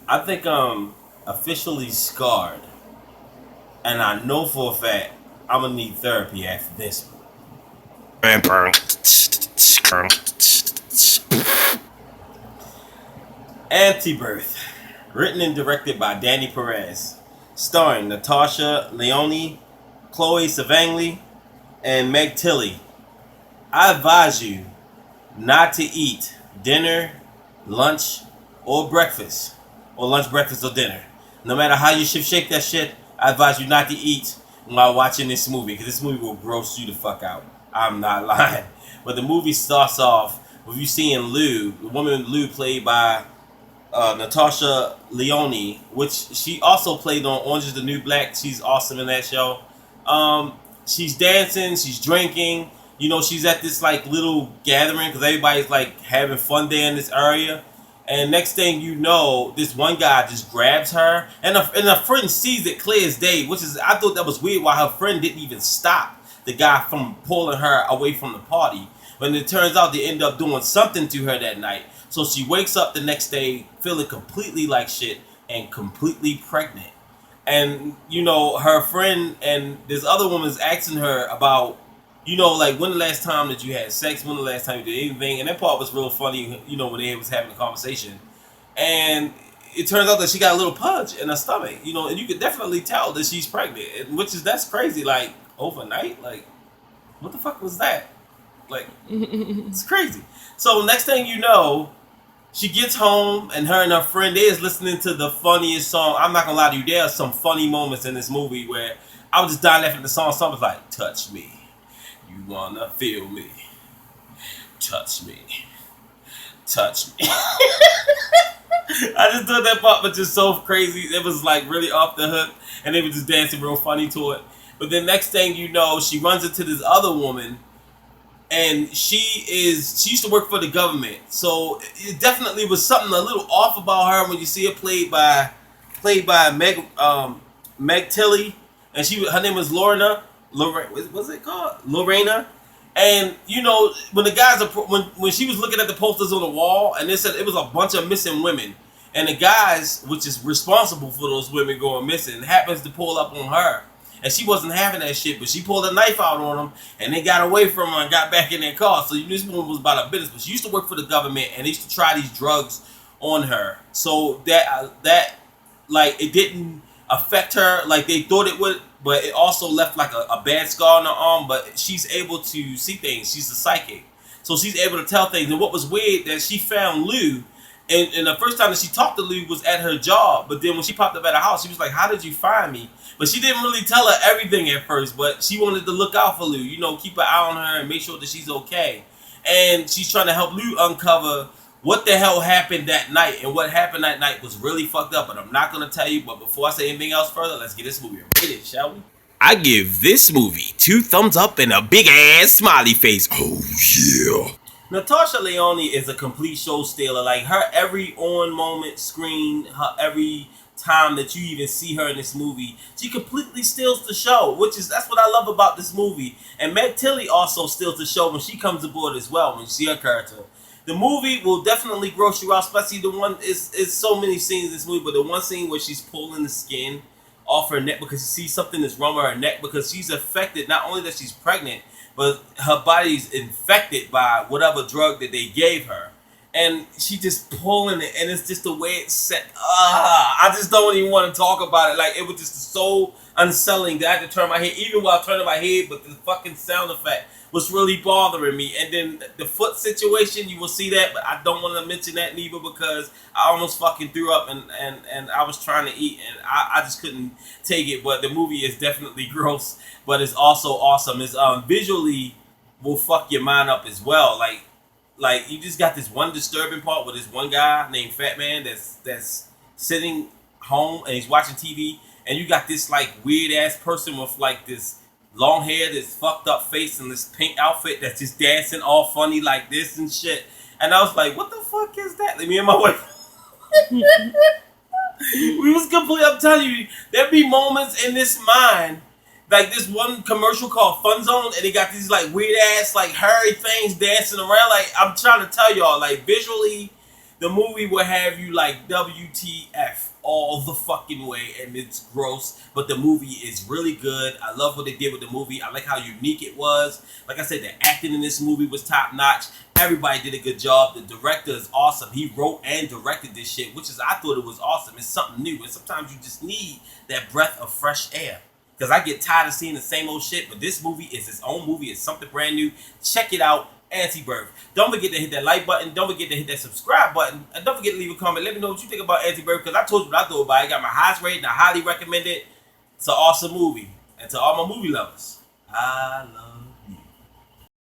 I think I'm officially scarred, and I know for a fact I'm gonna need therapy after this one. Antibirth, written and directed by Danny Perez, starring Natasha, Lyonne, Chloe Sevigny, and Meg Tilly. I advise you not to eat dinner, lunch, or breakfast, or lunch, breakfast, or dinner. No matter how you should shape that shit, I advise you not to eat while watching this movie, because this movie will gross you the fuck out. I'm not lying. But the movie starts off with you seeing Lou, the woman Lou played by Natasha Lyonne, which she also played on Orange is the New Black. She's awesome in that show. She's dancing, she's drinking. You know, she's at this like little gathering because everybody's like having fun there in this area. And next thing you know, this one guy just grabs her, and a friend sees it clear as day. Which is, I thought that was weird why her friend didn't even stop the guy from pulling her away from the party. But it turns out they end up doing something to her that night. So she wakes up the next day feeling completely like shit and completely pregnant. And you know, her friend and this other woman's asking her about, you know, like, when the last time that you had sex, when the last time you did anything. And that part was real funny, you know, when they was having a conversation. And it turns out that she got a little pudge in her stomach, you know, and you could definitely tell that she's pregnant, which is, that's crazy. Like, overnight, like, what the fuck was that? Like, it's crazy. So next thing you know, she gets home, and her friend is listening to the funniest song. I'm not gonna lie to you, there are some funny moments in this movie where I was just dying laughing at the song. Something's like, touch me. You wanna feel me. Touch me. Touch me. I just thought that part was just so crazy. It was like really off the hook, and they were just dancing real funny to it. But then next thing you know, she runs into this other woman, and she used to work for the government. So it definitely was something a little off about her when you see her played by Meg Tilly, and her name was what's it called? Lorena. And you know, when the guys when she was looking at the posters on the wall, and they said it was a bunch of missing women, and the guys, which is responsible for those women going missing, happens to pull up on her, and she wasn't having that shit, but she pulled a knife out on them, and they got away from her and got back in their car. So this woman was about her business, but she used to work for the government, and they used to try these drugs on her, so that like, it didn't affect her like they thought it would, but it also left like a bad scar on her arm. But she's able to see things. She's a psychic, so she's able to tell things. And what was weird, that she found Lou, and the first time that she talked to Lou was at her job. But then when she popped up at her house, she was like, "How did you find me?" But she didn't really tell her everything at first. But she wanted to look out for Lou, you know, keep an eye on her and make sure that she's okay. And she's trying to help Lou uncover what the hell happened that night. And what happened that night was really fucked up, but I'm not going to tell you. But before I say anything else further, let's get this movie rated, shall we? I give this movie 2 thumbs up and a big ass smiley face. Oh yeah. Natasha Lyonne is a complete show stealer. Like, her every on moment screen, her every time that you even see her in this movie, she completely steals the show, that's what I love about this movie. And Meg Tilly also steals the show when she comes aboard as well, when you see her character. The movie will definitely gross you out, especially the one, is so many scenes in this movie, but the one scene where she's pulling the skin off her neck because she sees something that's wrong with her neck, because she's affected, not only that she's pregnant, but her body's infected by whatever drug that they gave her. And she just pulling it, and it's just the way it's set. I just don't even want to talk about it. Like, it was just so unsettling that I had to turn my head, even while turning my head, but the fucking sound effect was really bothering me. And then the foot situation, you will see that, but I don't want to mention that neither, because I almost fucking threw up, and I was trying to eat, and I just couldn't take it. But the movie is definitely gross, but it's also awesome. It's visually will fuck your mind up as well. Like, you just got this one disturbing part with this one guy named Fat Man that's sitting home and he's watching TV, and you got this like weird ass person with like this long hair, this fucked up face, and this pink outfit that's just dancing all funny like this and shit. And I was like, what the fuck is that? Like, me and my wife, we was completely, I'm telling you, there'd be moments in this mind, like this one commercial called Fun Zone, and they got these like weird ass like hairy things dancing around. Like, I'm trying to tell y'all, like, visually, The movie will have you like WTF all the fucking way, and it's gross. But the movie is really good. I love what they did with the movie. I like how unique it was. Like I said, the acting in this movie was top notch. Everybody did a good job. The director is awesome. He wrote and directed this shit, which is, I thought it was awesome. It's something new, and sometimes you just need that breath of fresh air. Because I get tired of seeing the same old shit, but this movie is its own movie. It's something brand new. Check it out. Antibirth. Don't forget to hit that like button. Don't forget to hit that subscribe button. And don't forget to leave a comment. Let me know what you think about Antibirth, because I told you what I thought about it. I got my highest rating. I highly recommend it. It's an awesome movie. And to all my movie lovers, I love